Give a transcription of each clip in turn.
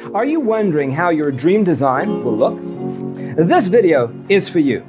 Are you wondering how your dream design will look? This video is for you.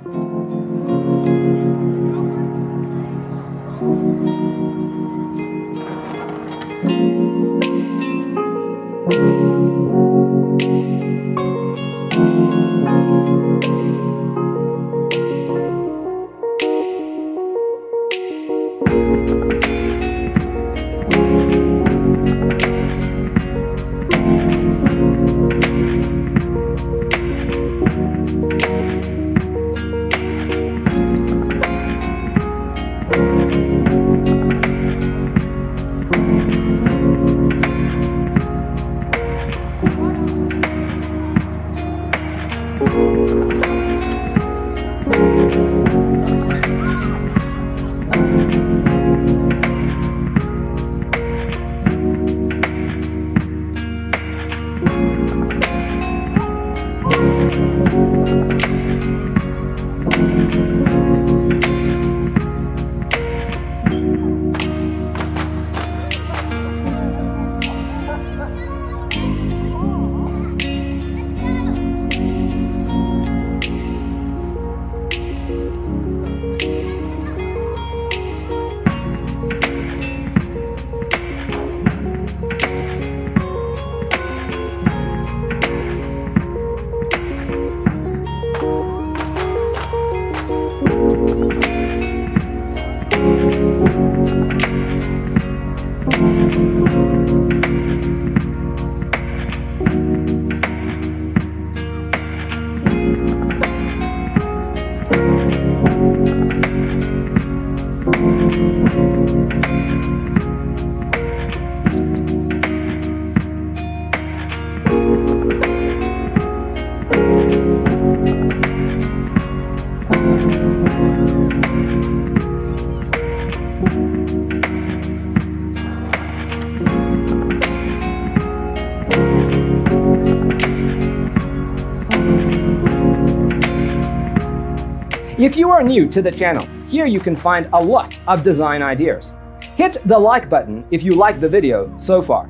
If you are new to the channel, here you can find a lot of design ideas. Hit the like button if you like the video so far.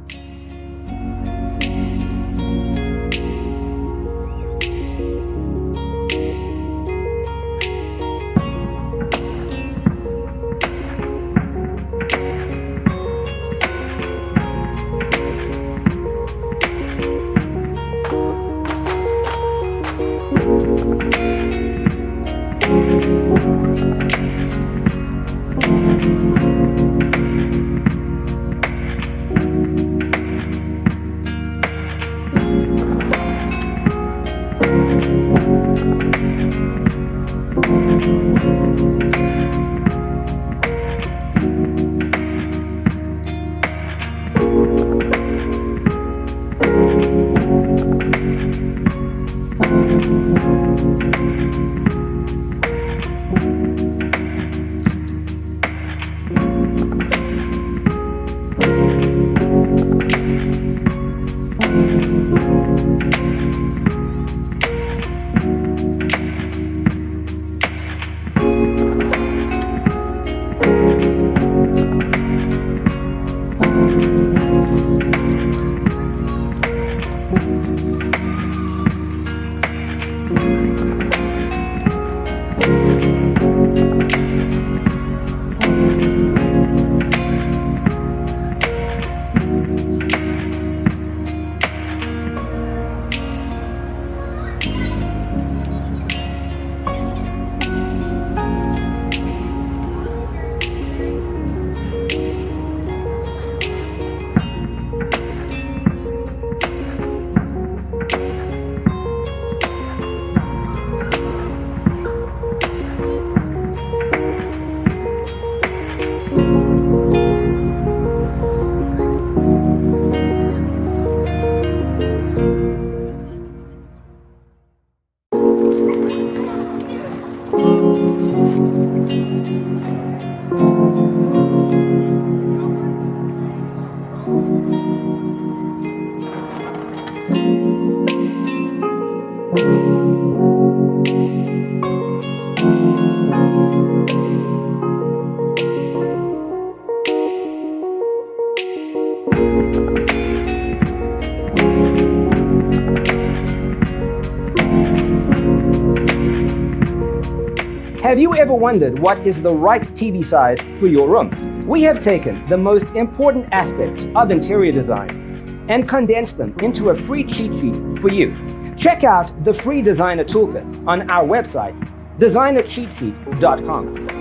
Have you ever wondered what is the right TV size for your room? We have taken the most important aspects of interior design and condensed them into a free cheat sheet for you. Check out the free designer toolkit on our website, designercheatsheet.com.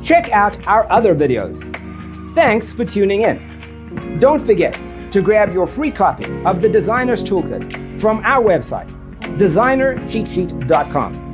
Check out our other videos. Thanks for tuning in. Don't forget to grab your free copy of the Designer's Toolkit from our website, designercheatsheet.com.